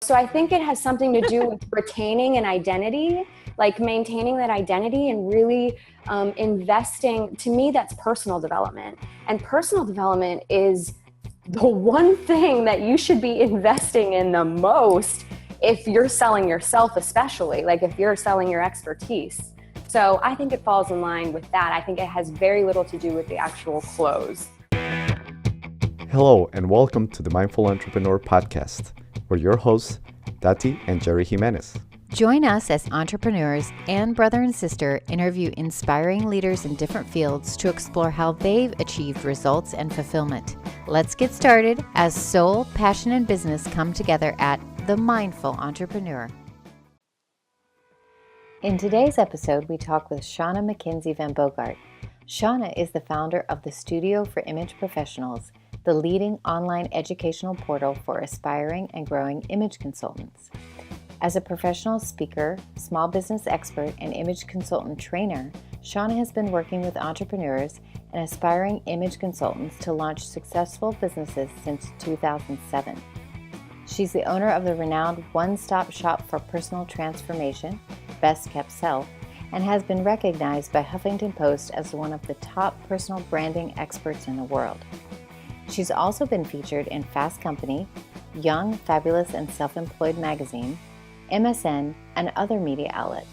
So I think it has something to do with retaining an identity, like maintaining that identity and really investing. To me, that's personal development. And personal development is the one thing that you should be investing in the most if you're selling yourself, especially, like if you're selling your expertise. So I think it falls in line with that. I think it has very little to do with the actual close. Hello, and welcome to the Mindful Entrepreneur Podcast. We're your hosts, Tati and Jerry Jimenez. Join us as entrepreneurs and brother and sister interview inspiring leaders in different fields to explore how they've achieved results and fulfillment. Let's get started as soul, passion, and business come together at The Mindful Entrepreneur. In today's episode, we talk with Shauna Mackenzie VanBogart. Shauna is the founder of the Studio for Image Professionals, the leading online educational portal for aspiring and growing image consultants. As a professional speaker, small business expert, and image consultant trainer, Shauna has been working with entrepreneurs and aspiring image consultants to launch successful businesses since 2007. She's the owner of the renowned one-stop shop for personal transformation, Best Kept Self, and has been recognized by Huffington Post as one of the top personal branding experts in the world. She's also been featured in Fast Company, Young, Fabulous, and Self-Employed magazine, MSN, and other media outlets.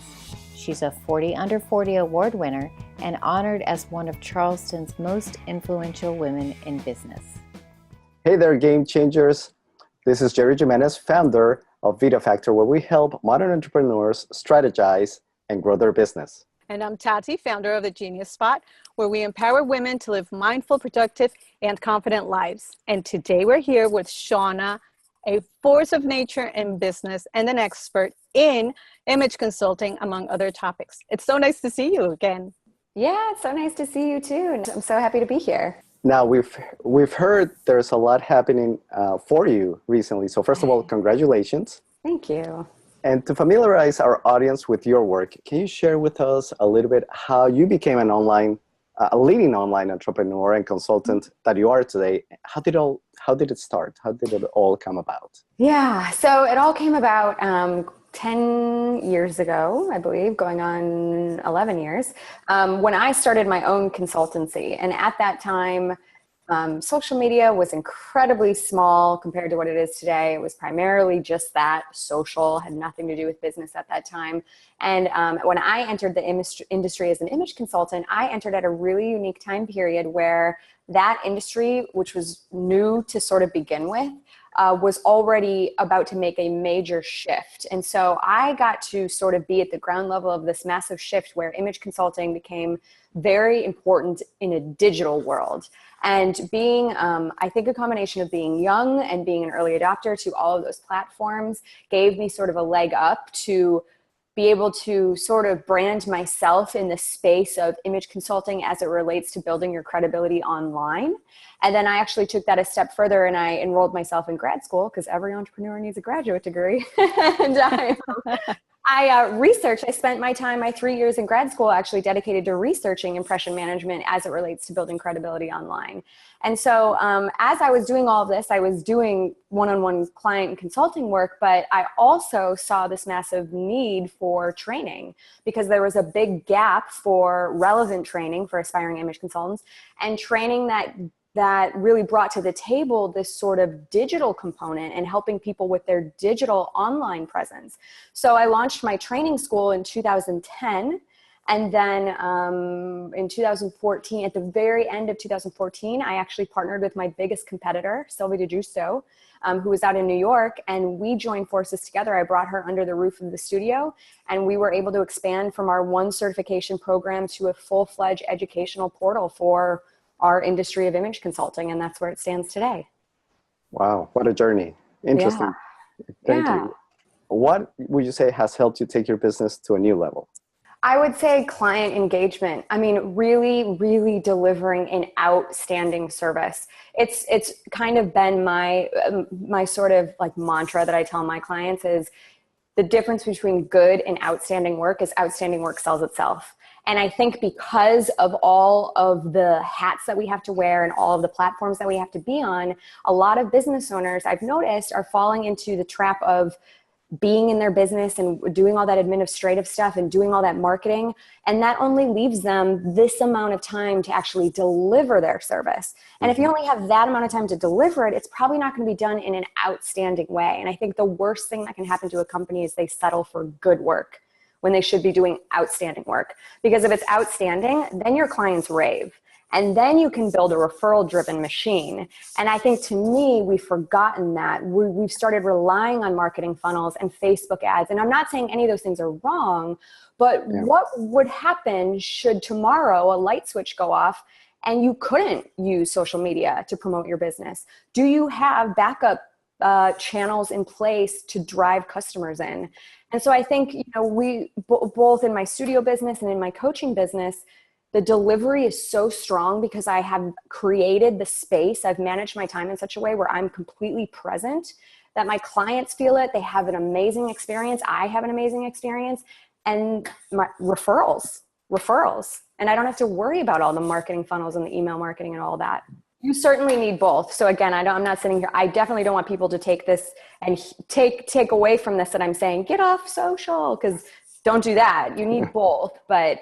She's a 40 Under 40 award winner and honored as one of Charleston's most influential women in business. Hey there, game changers. This is Jerry Jimenez, founder of Vita Factor, where we help modern entrepreneurs strategize and grow their business. And I'm Tati, founder of The Genius Spot, where we empower women to live mindful, productive, and confident lives. And today we're here with Shauna, a force of nature in business and an expert in image consulting, among other topics. It's so nice to see you again. Yeah, it's so nice to see you too. And I'm so happy to be here. Now, we've heard there's a lot happening for you recently. So first of all, congratulations. Thank you. And to familiarize our audience with your work, can you share with us a little bit how you became a leading online entrepreneur and consultant that you are today? How did it start? How did it all come about? Yeah, so it all came about 10 years ago, I believe, going on 11 years, when I started my own consultancy. And at that time, social media was incredibly small compared to what it is today. It was primarily just that, social, had nothing to do with business at that time. And when I entered the industry as an image consultant, I entered at a really unique time period where that industry, which was new to sort of begin with, was already about to make a major shift. And so I got to sort of be at the ground level of this massive shift where image consulting became very important in a digital world. And being, I think a combination of being young and being an early adopter to all of those platforms gave me sort of a leg up to be able to sort of brand myself in the space of image consulting as it relates to building your credibility online. And then I actually took that a step further and I enrolled myself in grad school because every entrepreneur needs a graduate degree. And I researched. I spent my 3 years in grad school actually dedicated to researching impression management as it relates to building credibility online. And so as I was doing all of this, I was doing one-on-one client and consulting work, but I also saw this massive need for training because there was a big gap for relevant training for aspiring image consultants and training that really brought to the table this sort of digital component and helping people with their digital online presence. So I launched my training school in 2010. And then in 2014, at the very end of 2014, I actually partnered with my biggest competitor, Sylvie DeGiusto, who was out in New York, and we joined forces together. I brought her under the roof of the studio, and we were able to expand from our one certification program to a full-fledged educational portal for our industry of image consulting, and that's where it stands today. Wow, what a journey. Interesting. Yeah. Thank you. What would you say has helped you take your business to a new level? I would say client engagement. I mean, really, really delivering an outstanding service. It's kind of been my sort of like mantra that I tell my clients is the difference between good and outstanding work is outstanding work sells itself. And I think because of all of the hats that we have to wear and all of the platforms that we have to be on, a lot of business owners I've noticed are falling into the trap of being in their business and doing all that administrative stuff and doing all that marketing. And that only leaves them this amount of time to actually deliver their service. And if you only have that amount of time to deliver it, it's probably not going to be done in an outstanding way. And I think the worst thing that can happen to a company is they settle for good work when they should be doing outstanding work. Because if it's outstanding, then your clients rave. And then you can build a referral-driven machine. And I think, to me, we've forgotten that. We've started relying on marketing funnels and Facebook ads. And I'm not saying any of those things are wrong, but what would happen should tomorrow a light switch go off and you couldn't use social media to promote your business? Do you have backup channels in place to drive customers in? And so I think, we both in my studio business and in my coaching business, the delivery is so strong because I have created the space. I've managed my time in such a way where I'm completely present, that my clients feel it. They have an amazing experience. I have an amazing experience, and my referrals. And I don't have to worry about all the marketing funnels and the email marketing and all that. You certainly need both. So again, I'm not sitting here. I definitely don't want people to take this and take away from this that I'm saying, get off social, because don't do that. You need both, but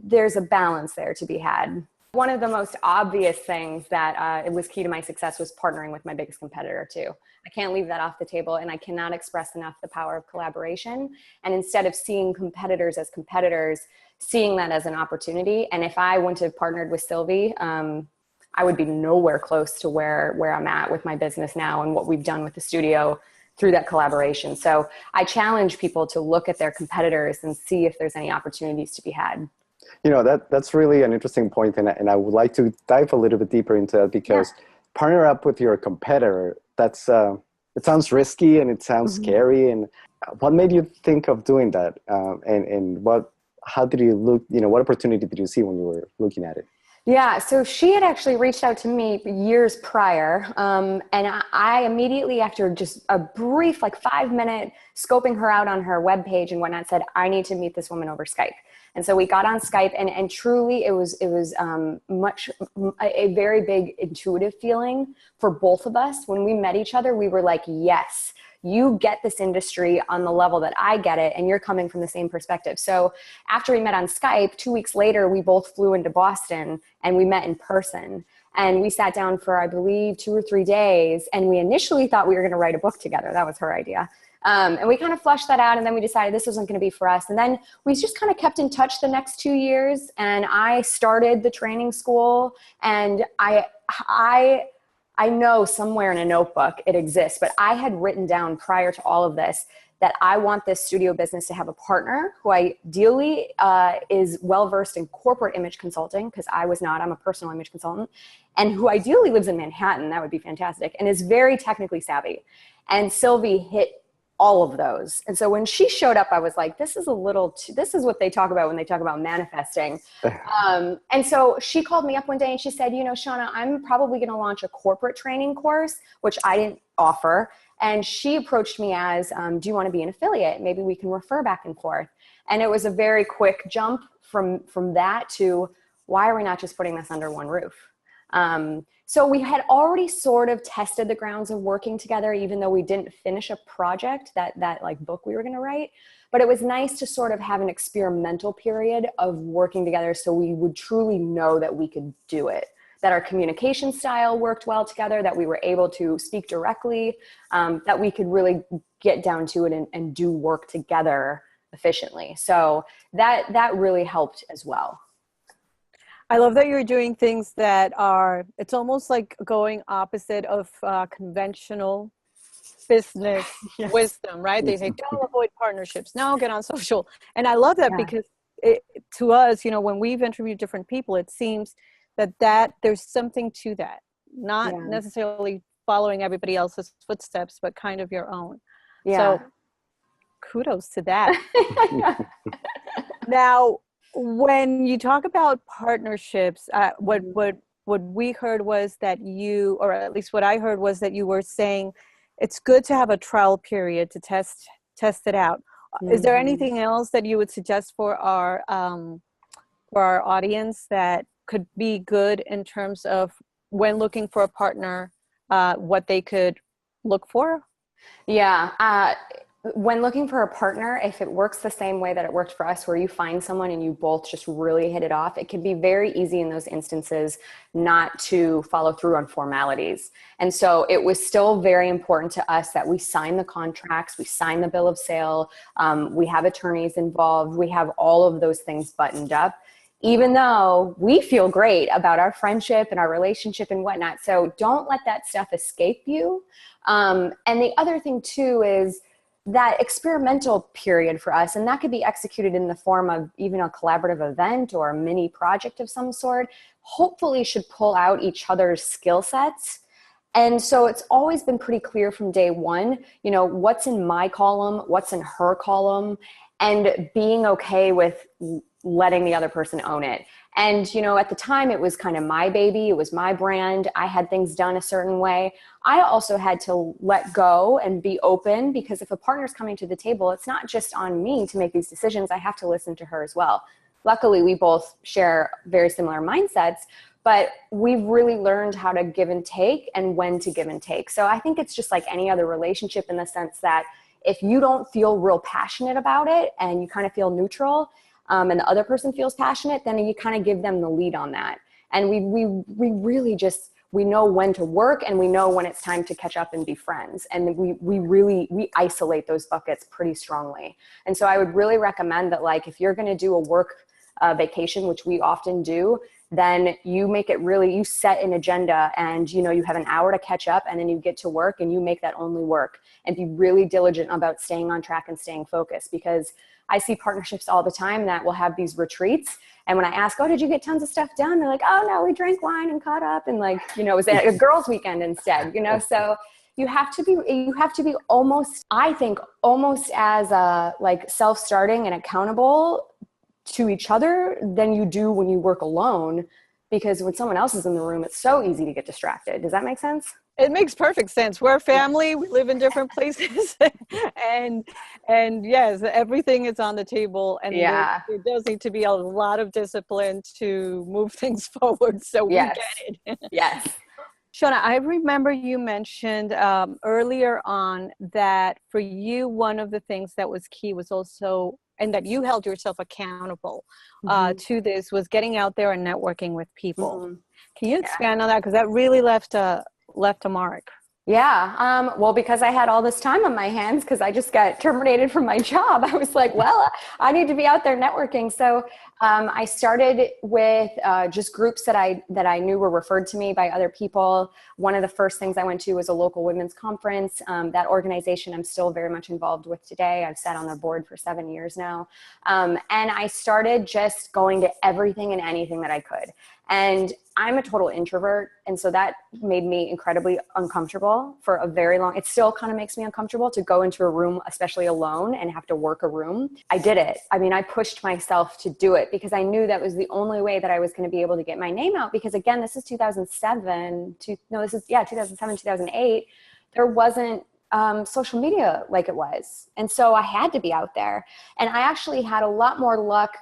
there's a balance there to be had. One of the most obvious things that it was key to my success was partnering with my biggest competitor too. I can't leave that off the table, and I cannot express enough the power of collaboration. And instead of seeing competitors as competitors, seeing that as an opportunity. And if I wouldn't have partnered with Sylvie, I would be nowhere close to where I'm at with my business now and what we've done with the studio through that collaboration. So I challenge people to look at their competitors and see if there's any opportunities to be had. That's really an interesting point, and I would like to dive a little bit deeper into that, because partner up with your competitor, that's it sounds risky and it sounds scary. And what made you think of doing that? And how did you look? What opportunity did you see when you were looking at it? Yeah, so she had actually reached out to me years prior, and I immediately, after just a brief 5-minute scoping her out on her webpage and whatnot, said, I need to meet this woman over Skype. And so we got on Skype, and truly it was a very big intuitive feeling for both of us. When we met each other, we were like, yes, you get this industry on the level that I get it, and you're coming from the same perspective. So after we met on Skype, 2 weeks later, we both flew into Boston and we met in person. And we sat down for, I believe, 2 or 3 days. And we initially thought we were going to write a book together. That was her idea. And we kind of fleshed that out, and then we decided this wasn't going to be for us. And then we just kind of kept in touch the next 2 years, and I started the training school, and I know somewhere in a notebook it exists, but I had written down prior to all of this that I want this studio business to have a partner who ideally is well-versed in corporate image consulting, because I was not. I'm a personal image consultant, and who ideally lives in Manhattan. That would be fantastic, and is very technically savvy. And Sylvie hit all of those. And so when she showed up, I was like, this is what they talk about when they talk about manifesting. And so she called me up one day and she said, Shauna, I'm probably going to launch a corporate training course, which I didn't offer. And she approached me as, do you want to be an affiliate? Maybe we can refer back and forth. And it was a very quick jump from that to, why are we not just putting this under one roof? So we had already sort of tested the grounds of working together, even though we didn't finish a project, that book we were going to write. But it was nice to sort of have an experimental period of working together, so we would truly know that we could do it, that our communication style worked well together, that we were able to speak directly, that we could really get down to it and do work together efficiently. So that really helped as well. I love that you're doing things that it's almost like going opposite of conventional business wisdom, right? They say, don't avoid partnerships. No, get on social. And I love that because to us, when we've interviewed different people, it seems that there's something to that, not necessarily following everybody else's footsteps, but kind of your own. So kudos to that. Now, when you talk about partnerships, what we heard was that you, or at least what I heard was that you were saying it's good to have a trial period to test it out. Is there anything else that you would suggest for our for our audience that could be good in terms of when looking for a partner, what they could look for? Yeah. When looking for a partner, if it works the same way that it worked for us, where you find someone and you both just really hit it off, it can be very easy in those instances not to follow through on formalities. And so it was still very important to us that we sign the contracts, we sign the bill of sale, we have attorneys involved, we have all of those things buttoned up, even though we feel great about our friendship and our relationship and whatnot. So don't let that stuff escape you. And the other thing too is that experimental period for us, and that could be executed in the form of even a collaborative event or a mini project of some sort, hopefully should pull out each other's skill sets. And so it's always been pretty clear from day one, you know, what's in my column, what's in her column, and being okay with letting the other person own it. And, you know, at the time it was kind of my baby. It was my brand. I had things done a certain way. I also had to let go and be open, because if a partner's coming to the table, it's not just on me to make these decisions. I have to listen to her as well. Luckily, we both share very similar mindsets, but we've really learned how to give and take and when to give and take. So I think it's just like any other relationship, in the sense that if you don't feel real passionate about it and you kind of feel neutral, and the other person feels passionate, then you kind of give them the lead on that. And we really just, we know when to work, and we know when it's time to catch up and be friends. And we isolate those buckets pretty strongly. And so I would really recommend that, like, if you're going to do a work vacation, which we often do, then you make it really, you set an agenda, and, you know, you have an hour to catch up, and then you get to work and you make that only work, and be really diligent about staying on track and staying focused. Because I see partnerships all the time that will have these retreats. And when I ask, oh, did you get tons of stuff done? They're like, oh no, we drank wine and caught up. And, like, you know, it was a girls' weekend instead, you know? So you have to be almost, I think, almost as like self-starting and accountable to each other than you do when you work alone. Because when someone else is in the room, it's so easy to get distracted. Does that make sense? It makes perfect sense. We're a family. We live in different places, and yes, everything is on the table. And Yeah. there does need to be a lot of discipline to move things forward. So Yes. we get it. Yes. Shauna, I remember you mentioned earlier on that for you, one of the things that was key was also, and that you held yourself accountable to this, was getting out there and networking with people. Mm-hmm. Can you expand on that? Because that really left a mark. Yeah. Well, because I had all this time on my hands, because I just got terminated from my job, I was like, well, I need to be out there networking. So I started with just groups that I knew were referred to me by other people. One of the first things I went to was a local women's conference. That organization I'm still very much involved with today. I've sat on their board for 7 years now. And I started just going to everything and anything that I could. And I'm a total introvert. And so that made me incredibly uncomfortable for a very long, it still kind of makes me uncomfortable to go into a room, especially alone, and have to work a room. I did it. I mean, I pushed myself to do it because I knew that was the only way that I was going to be able to get my name out. Because again, this is 2007, 2008. There wasn't social media like it was. And so I had to be out there. And I actually had a lot more luck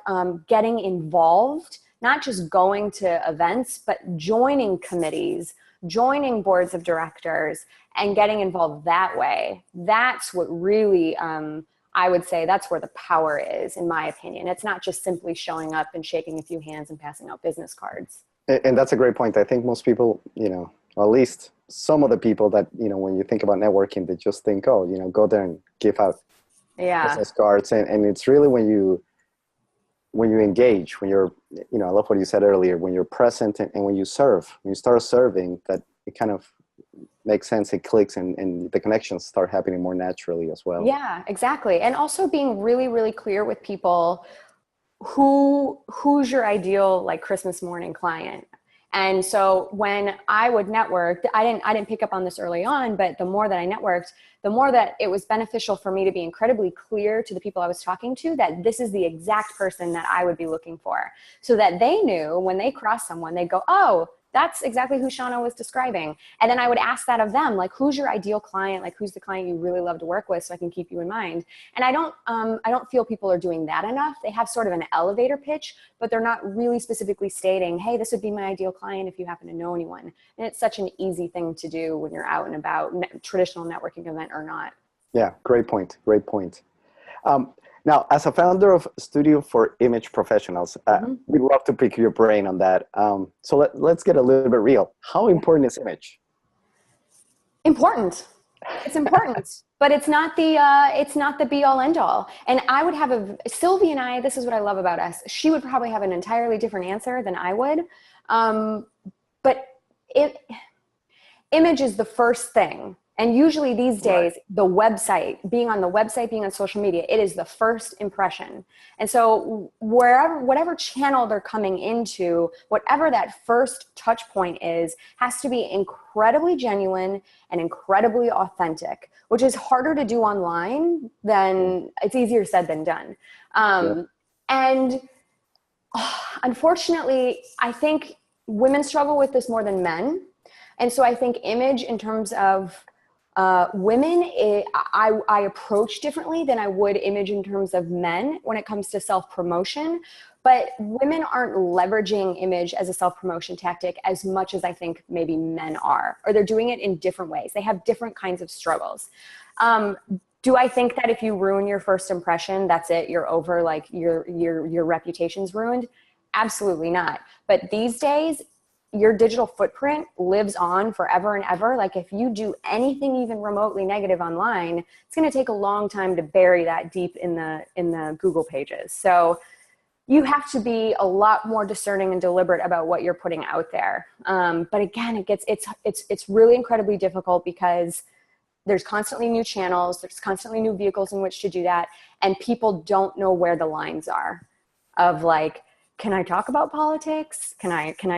getting involved, not just going to events, but joining committees, joining boards of directors, and getting involved that way. That's what really, I would say, that's where the power is, in my opinion. It's not just simply showing up and shaking a few hands and passing out business cards. And that's a great point. I think most people, you know, or at least some of the people that, you know, when you think about networking, they just think, oh, you know, go there and give out business cards. And it's really when you engage, when you're, you know, I love what you said earlier, when you're present and when you serve, when you start serving, that it kind of makes sense, it clicks, and the connections start happening more naturally as well. Yeah, exactly. And also being really, really clear with people who's your ideal, like, Christmas morning client. And so when I would network, I didn't pick up on this early on, but the more that I networked, the more that it was beneficial for me to be incredibly clear to the people I was talking to that this is the exact person that I would be looking for, so that they knew when they cross someone, they'd go, oh, that's exactly who Shauna was describing. And then I would ask that of them, like, who's your ideal client? Like, who's the client you really love to work with so I can keep you in mind? And I don't feel people are doing that enough. They have sort of an elevator pitch, but they're not really specifically stating, hey, this would be my ideal client if you happen to know anyone. And it's such an easy thing to do when you're out and about, traditional networking event or not. Yeah, great point. Great point. Now, as a founder of Studio for Image Professionals, we'd love to pick your brain on that. So let's get a little bit real. How important is image? Important. It's important, but it's not the be all end all. And I would have Sylvie and I, this is what I love about us. She would probably have an entirely different answer than I would. But image is the first thing. And usually these days, the website, being on social media, it is the first impression. And so whatever channel they're coming into, whatever that first touch point is, has to be incredibly genuine and incredibly authentic, which is harder to do online than, it's easier said than done. And unfortunately, I think women struggle with this more than men. And so I think image in terms of women, I approach differently than I would image in terms of men when it comes to self-promotion. But women aren't leveraging image as a self-promotion tactic as much as I think maybe men are, or they're doing it in different ways. They have different kinds of struggles. Do I think that if you ruin your first impression, that's it, you're over, like your reputation's ruined? Absolutely not. But these days, your digital footprint lives on forever and ever. Like if you do anything even remotely negative online, it's going to take a long time to bury that deep in the Google pages. So you have to be a lot more discerning and deliberate about what you're putting out there. But again, it's really incredibly difficult because there's constantly new channels, there's constantly new vehicles in which to do that, and people don't know where the lines are of like, can I talk about politics?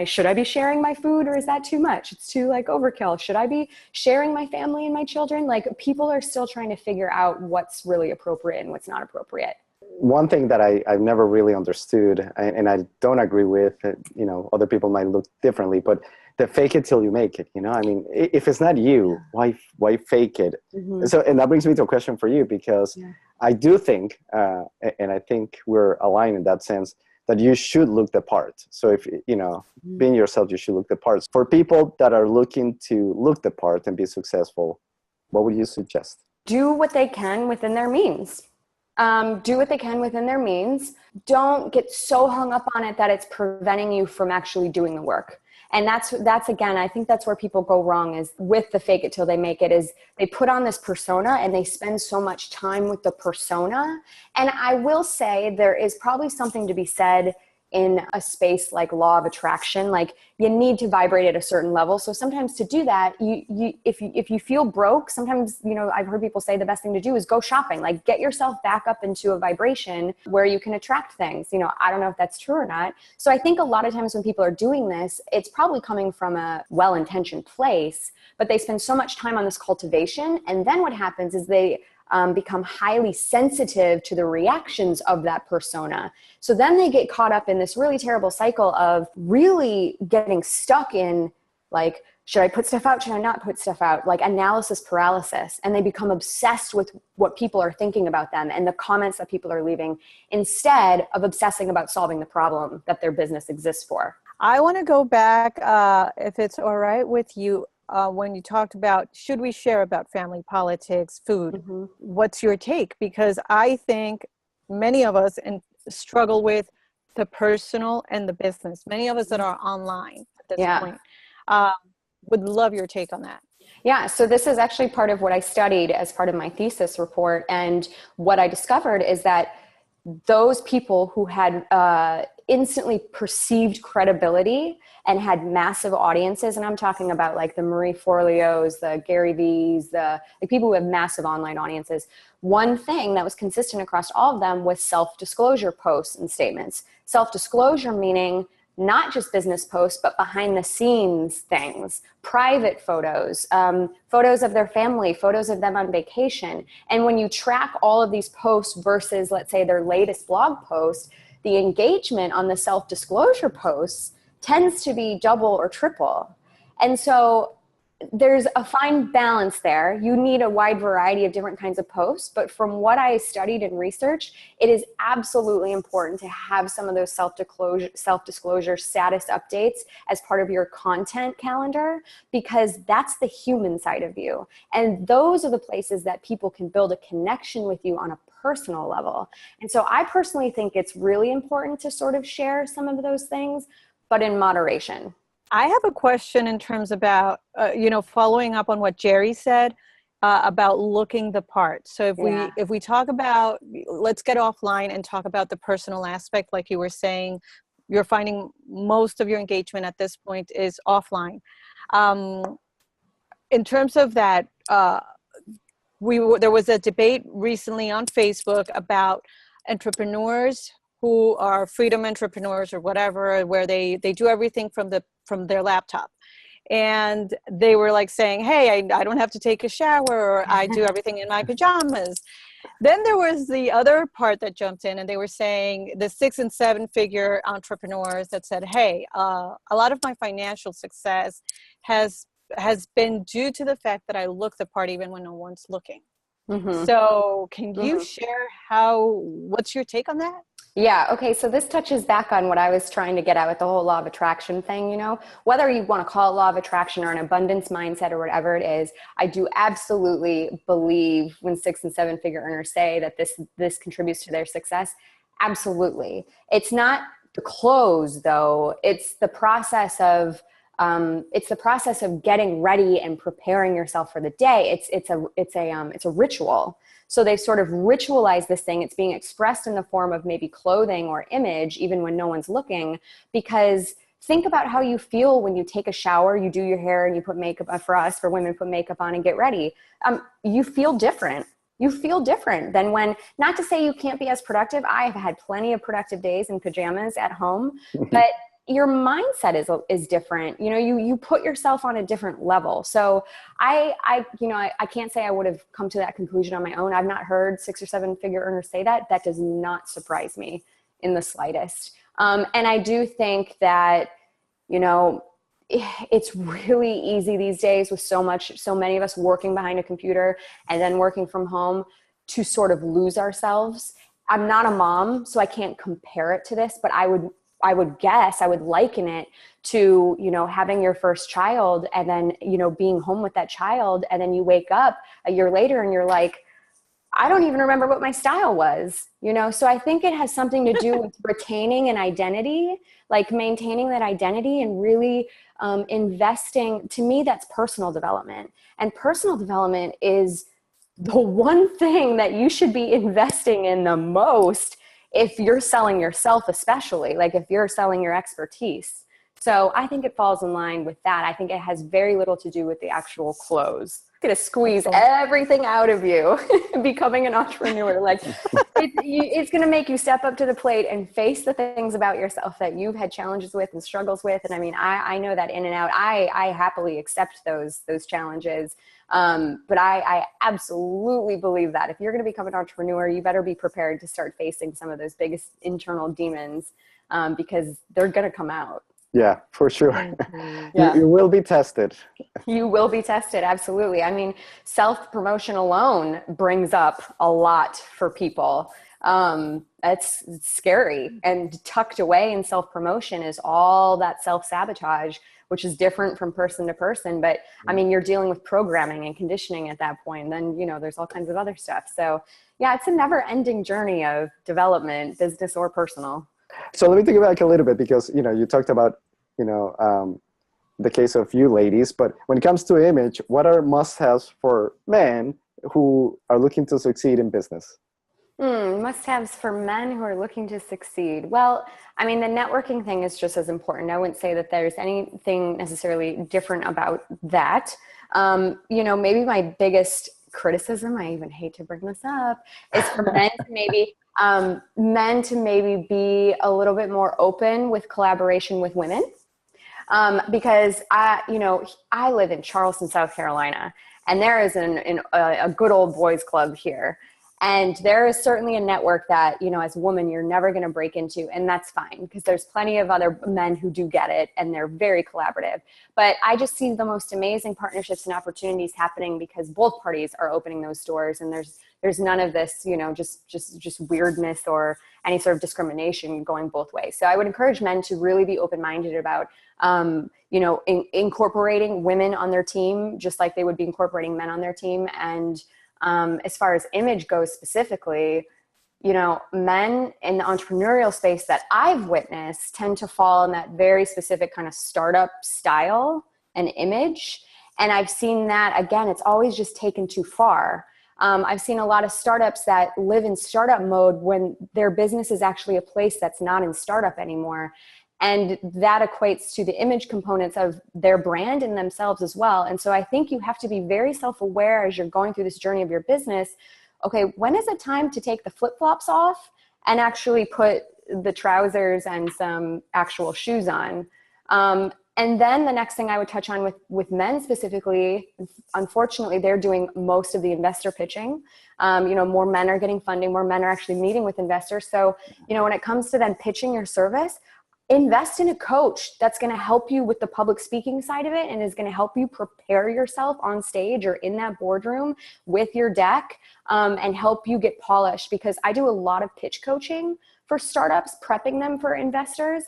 Should I be sharing my food, or is that too much? It's too like overkill. Should I be sharing my family and my children? Like people are still trying to figure out what's really appropriate and what's not appropriate. One thing that I've never really understood, and I don't agree with, other people might look differently, but the fake it till you make it, I mean, if it's not you, why fake it? Mm-hmm. So, and that brings me to a question for you, because I do think, and I think we're aligned in that sense, that you should look the part. So if, being yourself, you should look the part. For people that are looking to look the part and be successful, what would you suggest? Do what they can within their means. Do what they can within their means. Don't get so hung up on it that it's preventing you from actually doing the work. And that's again, I think that's where people go wrong is with the fake it till they make it, is they put on this persona and they spend so much time with the persona. And I will say there is probably something to be said in a space like law of attraction. Like you need to vibrate at a certain level. So sometimes to do that, if you feel broke, sometimes, I've heard people say the best thing to do is go shopping, like get yourself back up into a vibration where you can attract things. I don't know if that's true or not. So I think a lot of times when people are doing this, it's probably coming from a well-intentioned place, but they spend so much time on this cultivation. And then what happens is they become highly sensitive to the reactions of that persona. So then they get caught up in this really terrible cycle of really getting stuck in like, should I put stuff out? Should I not put stuff out? Like analysis paralysis. And they become obsessed with what people are thinking about them and the comments that people are leaving instead of obsessing about solving the problem that their business exists for. I want to go back, if it's all right with you, when you talked about, should we share about family politics, food? Mm-hmm. What's your take? Because I think many of us struggle with the personal and the business. Many of us that are online at this point would love your take on that. Yeah, so this is actually part of what I studied as part of my thesis report. And what I discovered is that those people who had instantly perceived credibility and had massive audiences, and I'm talking about like the Marie Forleos, the Gary V's, the people who have massive online audiences, one thing that was consistent across all of them was self-disclosure posts and statements. Self-disclosure meaning not just business posts, but behind the scenes things, private photos, photos of their family, photos of them on vacation. And when you track all of these posts versus, let's say, their latest blog post, the engagement on the self-disclosure posts tends to be double or triple. And so there's a fine balance there. You need a wide variety of different kinds of posts, but from what I studied and researched, it is absolutely important to have some of those self-disclosure status updates as part of your content calendar, because that's the human side of you. And those are the places that people can build a connection with you on a personal level. And so I personally think it's really important to sort of share some of those things, but in moderation. I have a question in terms about, following up on what Jerry said about looking the part. So if we talk about, let's get offline and talk about the personal aspect, like you were saying, you're finding most of your engagement at this point is offline. In terms of that, there was a debate recently on Facebook about entrepreneurs who are freedom entrepreneurs or whatever, where they do everything from their laptop. And they were like saying, hey, I don't have to take a shower, or I do everything in my pajamas. Then there was the other part that jumped in, and they were saying the 6 and 7 figure entrepreneurs that said, hey, a lot of my financial success has been due to the fact that I look the part even when no one's looking. Mm-hmm. So can you share what's your take on that? Yeah. Okay. So this touches back on what I was trying to get at with the whole law of attraction thing, whether you want to call it law of attraction or an abundance mindset or whatever it is. I do absolutely believe when 6 and 7 figure earners say that this contributes to their success. Absolutely. It's not the close though. It's the process of getting ready and preparing yourself for the day. It's a ritual. So they sort of ritualize this thing. It's being expressed in the form of maybe clothing or image, even when no one's looking, because think about how you feel when you take a shower, you do your hair and you put makeup, for us, for women, put makeup on and get ready. You feel different. You feel different than when, not to say you can't be as productive. I have had plenty of productive days in pajamas at home, but your mindset is different. You put yourself on a different level. So I can't say I would have come to that conclusion on my own. I've not heard 6 or 7 figure earners say that. That does not surprise me in the slightest. And I do think that, it's really easy these days with so many of us working behind a computer and then working from home to sort of lose ourselves. I'm not a mom, so I can't compare it to this, but I would liken it to, having your first child and then, being home with that child. And then you wake up a year later and you're like, I don't even remember what my style was, So I think it has something to do with retaining an identity, like maintaining that identity and really investing. To me, that's personal development. And personal development is the one thing that you should be investing in the most if you're selling yourself, especially, like if you're selling your expertise. So I think it falls in line with that. I think it has very little to do with the actual clothes. It's going to squeeze everything out of you, becoming an entrepreneur. Like it's going to make you step up to the plate and face the things about yourself that you've had challenges with and struggles with. And I mean, I know that in and out. I happily accept those challenges. But I absolutely believe that if you're going to become an entrepreneur, you better be prepared to start facing some of those biggest internal demons, because they're going to come out. Yeah, for sure. Mm-hmm. Yeah. You will be tested. You will be tested. Absolutely. I mean, self-promotion alone brings up a lot for people. It's scary, and tucked away in self-promotion is all that self-sabotage, which is different from person to person. But I mean, you're dealing with programming and conditioning at that point. Then, there's all kinds of other stuff. So yeah, it's a never ending journey of development, business or personal. So let me take it back a little bit, because, you talked about, the case of you ladies, but when it comes to image, what are must-haves for men who are looking to succeed in business? Must-haves for men who are looking to succeed. Well, I mean, the networking thing is just as important. I wouldn't say that there's anything necessarily different about that. Maybe my biggest criticism, I even hate to bring this up, is for men to maybe be a little bit more open with collaboration with women. Because I live in Charleston, South Carolina, and there is a good old boys club here. And there is certainly a network that, you know, as a woman, you're never going to break into, and that's fine because there's plenty of other men who do get it and they're very collaborative. But I just see the most amazing partnerships and opportunities happening because both parties are opening those doors, and there's none of this, you know, just weirdness or any sort of discrimination going both ways. So I would encourage men to really be open-minded about, you know, incorporating women on their team, just like they would be incorporating men on their team. And as far as image goes specifically, you know, men in the entrepreneurial space that I've witnessed tend to fall in that very specific kind of startup style and image. And I've seen that, again, it's always just taken too far. I've seen a lot of startups that live in startup mode when their business is actually a place that's not in startup anymore. And that equates to the image components of their brand and themselves as well. And so I think you have to be very self-aware as you're going through this journey of your business. Okay, when is it time to take the flip-flops off and actually put the trousers and some actual shoes on? And then the next thing I would touch on with men specifically, unfortunately, they're doing most of the investor pitching. You know, more men are getting funding, more men are actually meeting with investors. So, you know, when it comes to then pitching your service, invest in a coach that's going to help you with the public speaking side of it and is going to help you prepare yourself on stage or in that boardroom with your deck, and help you get polished. Because I do a lot of pitch coaching for startups, prepping them for investors.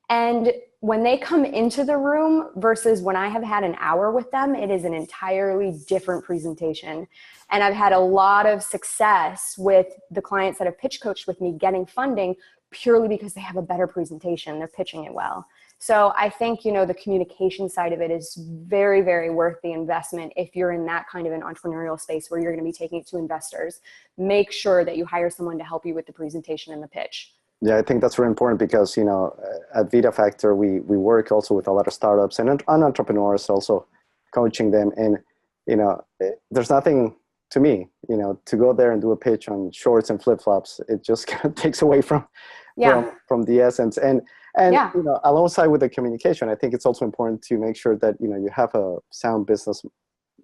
And when they come into the room versus when I have had an hour with them, it is an entirely different presentation. And I've had a lot of success with the clients that have pitch coached with me getting funding purely because they have a better presentation. They're pitching it well. So I think, you know, the communication side of it is very, very worth the investment if you're in that kind of an entrepreneurial space where you're going to be taking it to investors. Make sure that you hire someone to help you with the presentation and the pitch. Yeah, I think that's very important because, you know, at Vita Factor, we work also with a lot of startups and entrepreneurs, also coaching them. And, you know, there's nothing to me, you know, to go there and do a pitch on shorts and flip-flops. It just kind of takes away from the essence. And you know, alongside with the communication, I think it's also important to make sure that, you know, you have a sound business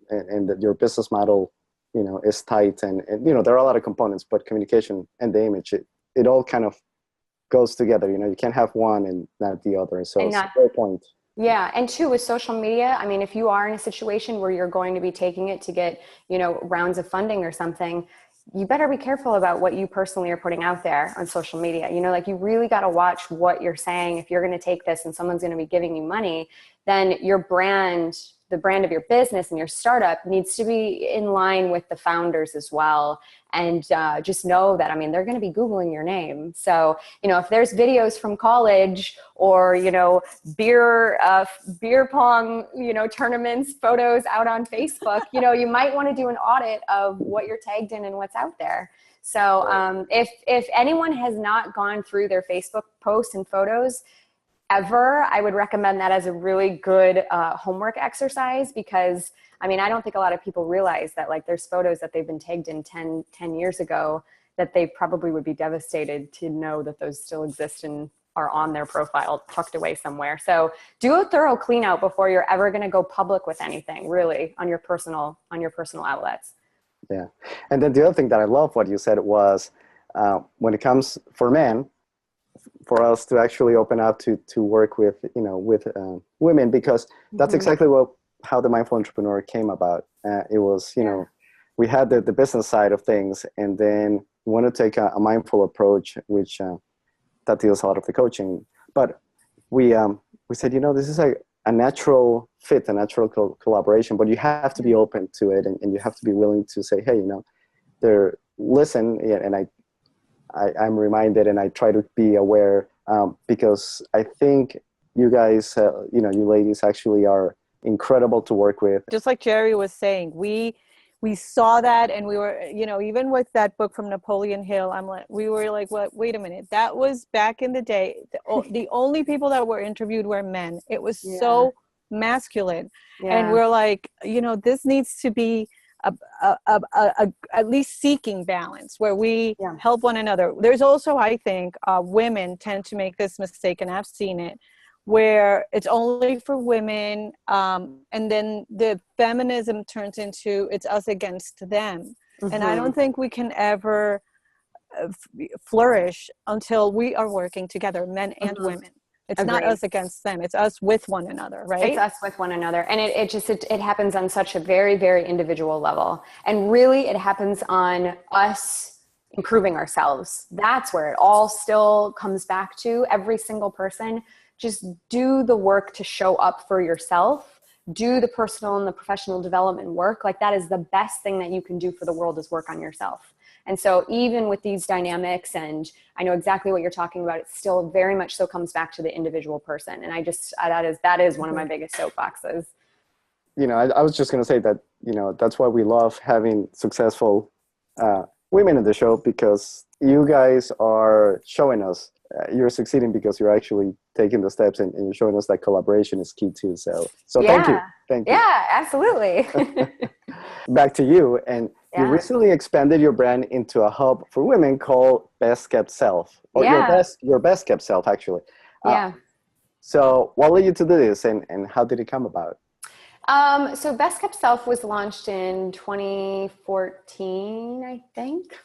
and that your business model, you know, is tight. And, you know, there are a lot of components, but communication and the image, it all kind of goes together. You know, you can't have one and not the other. So it's a great point. Yeah. And two, with social media, I mean, if you are in a situation where you're going to be taking it to get, you know, rounds of funding or something, you better be careful about what you personally are putting out there on social media. You know, like you really got to watch what you're saying. If you're going to take this and someone's going to be giving you money, then your brand, the brand of your business and your startup needs to be in line with the founders as well. And just know that, I mean, they're going to be Googling your name. So, you know, if there's videos from college or, you know, beer pong, you know, tournaments, photos out on Facebook, you know, you might want to do an audit of what you're tagged in and what's out there. So if anyone has not gone through their Facebook posts and photos ever, I would recommend that as a really good homework exercise, because I mean, I don't think a lot of people realize that like there's photos that they've been tagged in 10 years ago that they probably would be devastated to know that those still exist and are on their profile tucked away somewhere. So do a thorough clean out before you're ever going to go public with anything, really, on your personal outlets. Yeah. And then the other thing that I love what you said was when it comes for men, for us to actually open up to work with, you know, with women, because that's exactly how the Mindful Entrepreneur came about. It was, you know, we had the business side of things, and then we want to take a mindful approach, which that deals a lot of the coaching. But we said, you know, this is a natural fit, a natural collaboration, but you have to be open to it, and you have to be willing to say, hey, you know, listen, and I'm reminded, and I try to be aware, because I think you guys, you know, you ladies actually are incredible to work with. Just like Jerry was saying, we saw that, and we were, you know, even with that book from Napoleon Hill, we were like, what? Wait a minute, that was back in the day. The only people that were interviewed were men. It was so masculine, and we're like, you know, this needs to be at least seeking balance where we help one another. There's also, I think, women tend to make this mistake, and I've seen it, where it's only for women, and then the feminism turns into it's us against them. And I don't think we can ever flourish until we are working together, men and women. It's not us against them. It's us with one another, right? It's us with one another. And it happens on such a very, very individual level. And really it happens on us improving ourselves. That's where it all still comes back to. Every single person, just do the work to show up for yourself. Do the personal and the professional development work. Like, that is the best thing that you can do for the world, is work on yourself. And so even with these dynamics, and I know exactly what you're talking about, it still very much so comes back to the individual person. And that is one of my biggest soapboxes. I was just going to say that, that's why we love having successful women in the show, because you guys are showing us you're succeeding because you're actually taking the steps, and you're showing us that collaboration is key too. So thank you. Yeah, absolutely. Back to you. And you recently expanded your brand into a hub for women called Best Kept Self, or your best kept self, actually. So what led you to do this, and how did it come about? So Best Kept Self was launched in 2014, I think.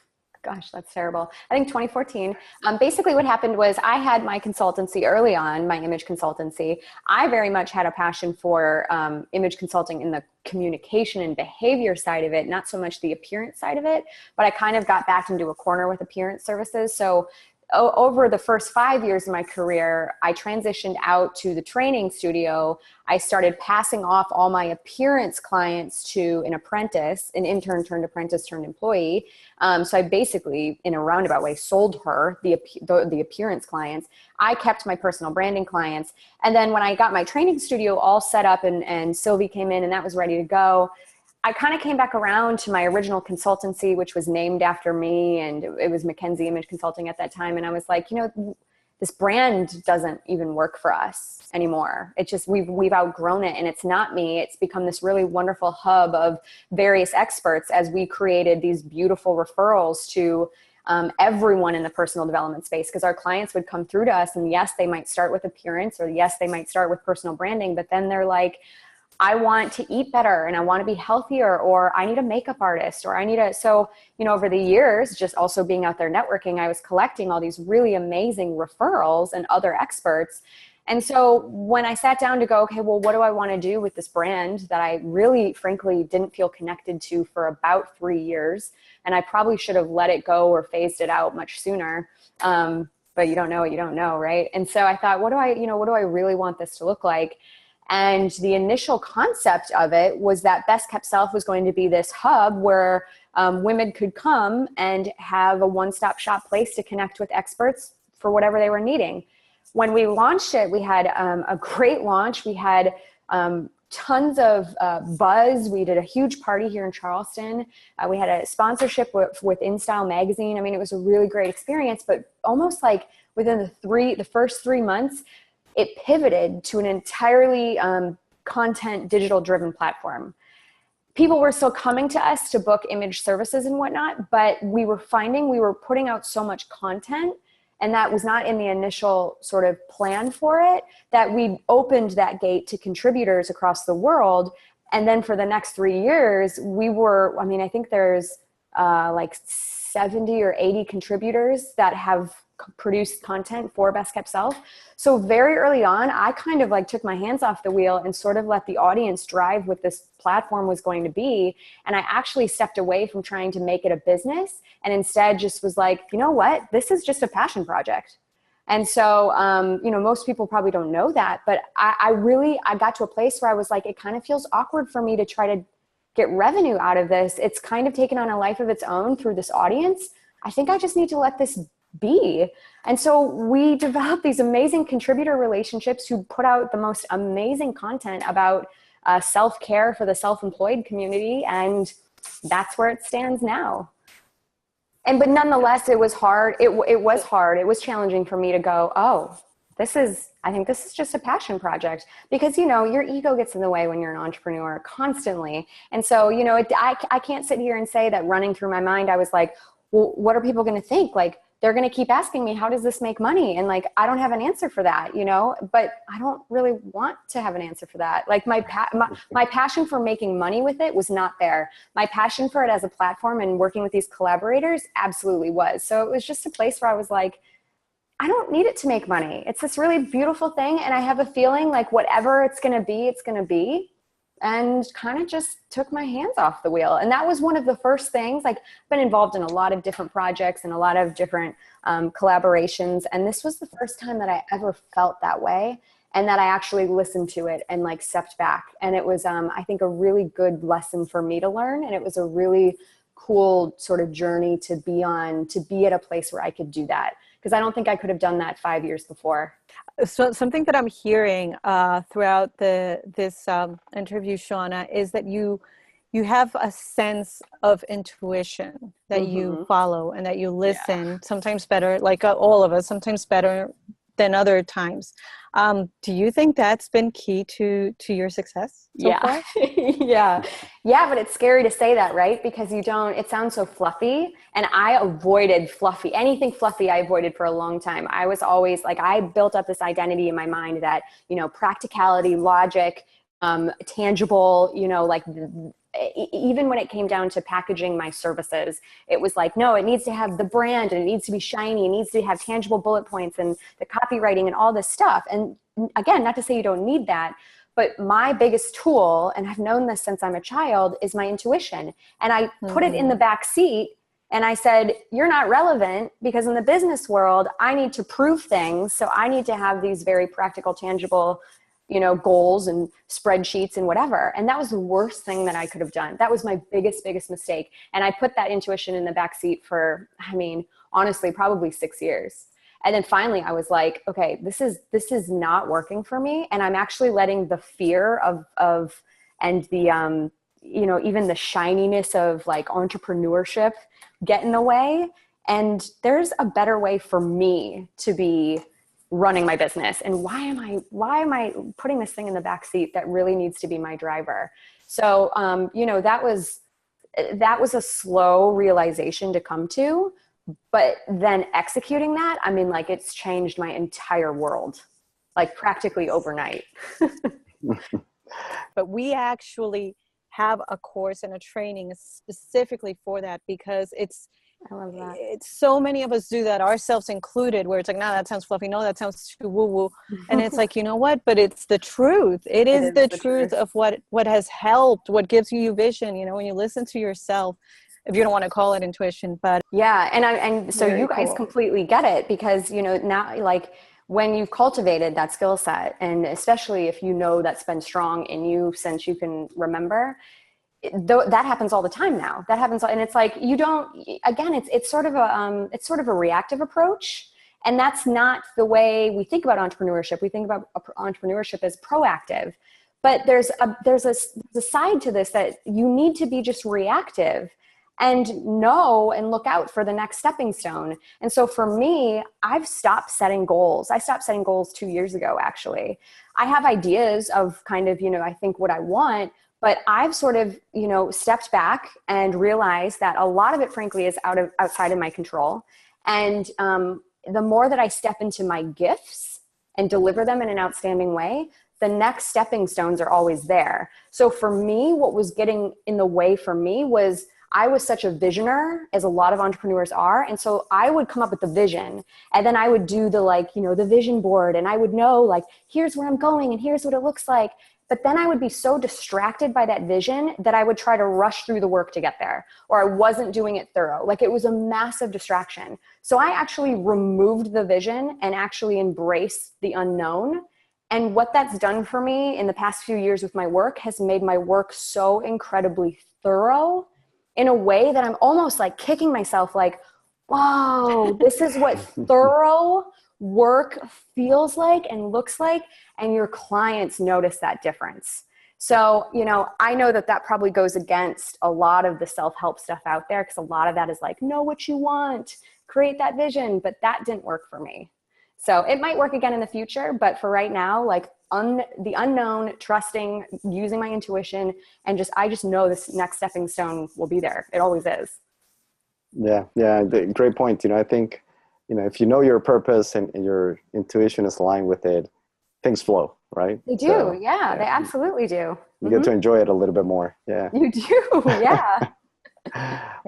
Gosh, that's terrible. I think 2014. Basically what happened was, I had my consultancy early on, my image consultancy. I very much had a passion for image consulting in the communication and behavior side of it, not so much the appearance side of it, but I kind of got backed into a corner with appearance services. So over the first 5 years of my career, I transitioned out to the training studio. I started passing off all my appearance clients to an apprentice, an intern turned apprentice turned employee. So I basically, in a roundabout way, sold her the appearance clients. I kept my personal branding clients. And then when I got my training studio all set up, and Sylvie came in and that was ready to go, I kind of came back around to my original consultancy, which was named after me, and it was Mackenzie Image Consulting at that time. And I was like, this brand doesn't even work for us anymore. It's just, we've outgrown it, and it's not me. It's become this really wonderful hub of various experts as we created these beautiful referrals to everyone in the personal development space, because our clients would come through to us, and yes, they might start with appearance, or yes, they might start with personal branding, but then they're like, I want to eat better, and I want to be healthier, or I need a makeup artist, or so, over the years, just also being out there networking, I was collecting all these really amazing referrals and other experts. And so when I sat down to go, okay, well, what do I want to do with this brand that I really, frankly, didn't feel connected to for about 3 years, and I probably should have let it go or phased it out much sooner. But you don't know what you don't know, right? And so I thought, what do I really want this to look like? And the initial concept of it was that Best Kept Self was going to be this hub where women could come and have a one-stop shop place to connect with experts for whatever they were needing. When we launched it, we had a great launch. We had tons of buzz. We did a huge party here in Charleston. We had a sponsorship with InStyle magazine. I mean, it was a really great experience, but almost like within the first 3 months, it pivoted to an entirely content digital driven platform. People were still coming to us to book image services and whatnot, but we were finding we were putting out so much content, and that was not in the initial sort of plan for it, that we opened that gate to contributors across the world. And then for the next 3 years, I think there's like 70 or 80 contributors that have produced content for Best Kept Self. So very early on, I kind of like took my hands off the wheel and sort of let the audience drive what this platform was going to be. And I actually stepped away from trying to make it a business, and instead just was like, you know what, this is just a passion project. And so, most people probably don't know that, but I got to a place where I was like, it kind of feels awkward for me to try to get revenue out of this. It's kind of taken on a life of its own through this audience. I think I just need to let this be. And so we developed these amazing contributor relationships who put out the most amazing content about self-care for the self-employed community. And that's where it stands now. But nonetheless, it was hard. It was hard. It was challenging for me to go, I think this is just a passion project, because, your ego gets in the way when you're an entrepreneur constantly. And so, I can't sit here and say that running through my mind, I was like, well, what are people going to think? Like, they're going to keep asking me, how does this make money? And like, I don't have an answer for that, you know, but I don't really want to have an answer for that. Like my passion for making money with it was not there. My passion for it as a platform and working with these collaborators absolutely was. So it was just a place where I was like, I don't need it to make money. It's this really beautiful thing. And I have a feeling like whatever it's going to be, it's going to be. And kind of just took my hands off the wheel. And that was one of the first things. Like, I've been involved in a lot of different projects and a lot of different collaborations. And this was the first time that I ever felt that way, and that I actually listened to it and like stepped back. And it was, I think, a really good lesson for me to learn. And it was a really cool sort of journey to be on, to be at a place where I could do that. Because I don't think I could have done that 5 years before. So something that I'm hearing throughout this interview, Shauna, is that you have a sense of intuition that you follow and that you listen, sometimes better, like all of us, sometimes better than other times. Do you think that's been key to your success so far? Yeah, but it's scary to say that, right? Because it sounds so fluffy, and I avoided anything fluffy I avoided for a long time. I was always like, I built up this identity in my mind that, you know, practicality, logic, tangible, you know, like even when it came down to packaging my services, it was like, no, it needs to have the brand, and it needs to be shiny. It needs to have tangible bullet points and the copywriting and all this stuff. And again, not to say you don't need that, but my biggest tool, and I've known this since I'm a child, is my intuition. And I put it in the back seat, and I said, you're not relevant, because in the business world, I need to prove things. So I need to have these very practical, tangible, you know, goals and spreadsheets and whatever. And that was the worst thing that I could have done. That was my biggest mistake. And I put that intuition in the backseat for, I mean, honestly, probably 6 years. And then finally I was like, okay, this is not working for me. And I'm actually letting the fear of and the, you know, even the shininess of like entrepreneurship get in the way. And there's a better way for me to be running my business. And why am I putting this thing in the back seat that really needs to be my driver? So, you know, that was a slow realization to come to, but then executing that, I mean, like, it's changed my entire world, like practically overnight. But we actually have a course and a training specifically for that, because I love that. It's so many of us do that, ourselves included, where it's like, no, that sounds fluffy. No, that sounds too woo-woo. And it's like, you know what? But it's the truth. It is the truth of what has helped, what gives you vision. You know, when you listen to yourself, if you don't want to call it intuition, but yeah. And so you guys completely get it, because, you know, now, like, when you've cultivated that skill set, and especially if you know that's been strong in you since you can remember, that happens all the time now. That happens, and it's like, you don't. Again, it's sort of a reactive approach, and that's not the way we think about entrepreneurship. We think about entrepreneurship as proactive, but there's a side to this that you need to be just reactive and know and look out for the next stepping stone. And so for me, I've stopped setting goals. I stopped setting goals 2 years ago, actually. I have ideas of kind of, you know, I think what I want, but I've sort of, you know, stepped back and realized that a lot of it, frankly, is outside of my control. And the more that I step into my gifts and deliver them in an outstanding way, the next stepping stones are always there. So for me, what was getting in the way for me was I was such a visioner, as a lot of entrepreneurs are. And so I would come up with the vision, and then I would do the, like, you know, the vision board, and I would know, like, here's where I'm going and here's what it looks like. But then I would be so distracted by that vision that I would try to rush through the work to get there, or I wasn't doing it thorough. Like, it was a massive distraction. So I actually removed the vision and actually embraced the unknown. And what that's done for me in the past few years with my work has made my work so incredibly thorough, in a way that I'm almost like kicking myself, like, whoa, this is what thorough work feels like and looks like. And your clients notice that difference. So, you know, I know that probably goes against a lot of the self-help stuff out there, because a lot of that is like, know what you want, create that vision, but that didn't work for me. So it might work again in the future, but for right now, like, the unknown, trusting, using my intuition, and I just know this next stepping stone will be there. It always is. Yeah. Great point. You know, I think if you know your purpose and your intuition is aligned with it, things flow, right? They do. Yeah, they absolutely do. You get to enjoy it a little bit more. Yeah. You do. Yeah.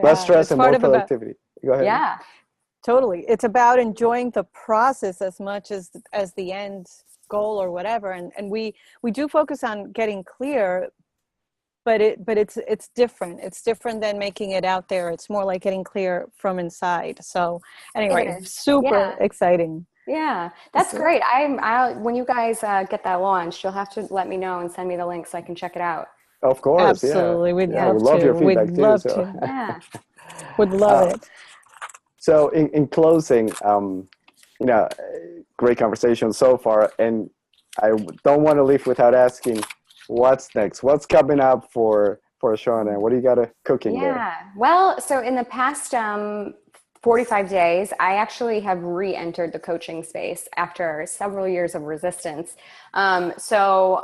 Less stress it's and part more of about- productivity. Go ahead. Yeah. Totally. It's about enjoying the process as much as the end goal or whatever. And we do focus on getting clear, but it's different. It's different than making it out there. It's more like getting clear from inside. So anyway, super exciting. Yeah, that's great. When you guys get that launched, you'll have to let me know and send me the link so I can check it out. Of course. Absolutely. Yeah. We'd love your feedback We'd too. love So. to. Yeah. Would love it. So in closing, great conversation so far, and I don't want to leave without asking, what's next? What's coming up for Shauna? What do you got cooking there? Yeah. Well, so in the past 45 days, I actually have re-entered the coaching space after several years of resistance. So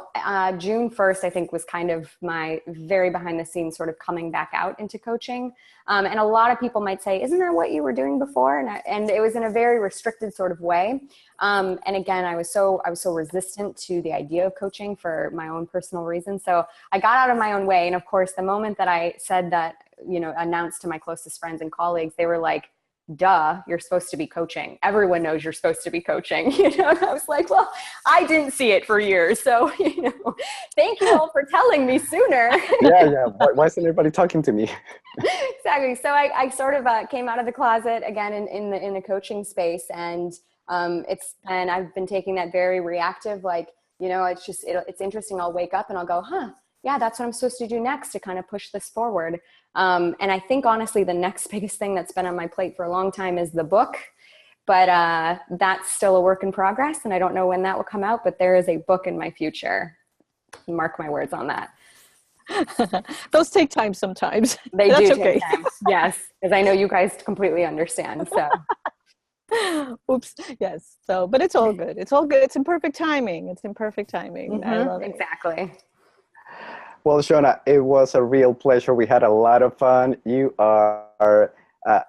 June 1st, I think, was kind of my very behind the scenes sort of coming back out into coaching. And a lot of people might say, isn't that what you were doing before? And it was in a very restricted sort of way. And again, I was so resistant to the idea of coaching for my own personal reasons. So I got out of my own way. And of course, the moment that I said that, announced to my closest friends and colleagues, they were like, duh, you're supposed to be coaching. Everyone knows you're supposed to be coaching. And I was like, well, I didn't see it for years. So, thank you all for telling me sooner. Yeah. Why isn't everybody talking to me? Exactly. So I sort of came out of the closet again in the coaching space. And I've been taking that very reactive, like, it's interesting. I'll wake up and I'll go, yeah, that's what I'm supposed to do next to kind of push this forward. And I think honestly, the next biggest thing that's been on my plate for a long time is the book, but that's still a work in progress. And I don't know when that will come out, but there is a book in my future. Mark my words on that. Those take time sometimes. They That's do okay. take time. Yes. Because I know you guys completely understand. So. Oops. Yes. So, but it's all good. It's all good. It's in perfect timing. Mm-hmm. I love it. Exactly. Well, Shauna, it was a real pleasure. We had a lot of fun. You are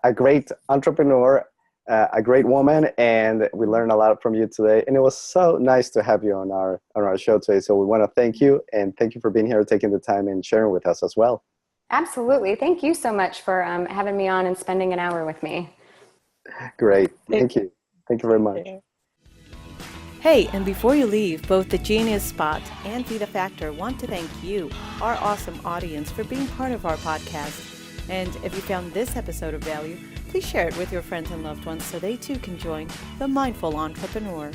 a great entrepreneur, a great woman, and we learned a lot from you today. And it was so nice to have you on our show today. So we want to thank you, and thank you for being here, taking the time and sharing with us as well. Absolutely. Thank you so much for having me on and spending an hour with me. Great. Thank you. Thank you very much. Hey, and before you leave, both the Genius Spot and Be the Factor want to thank you, our awesome audience, for being part of our podcast. And if you found this episode of value, please share it with your friends and loved ones so they too can join the Mindful Entrepreneur.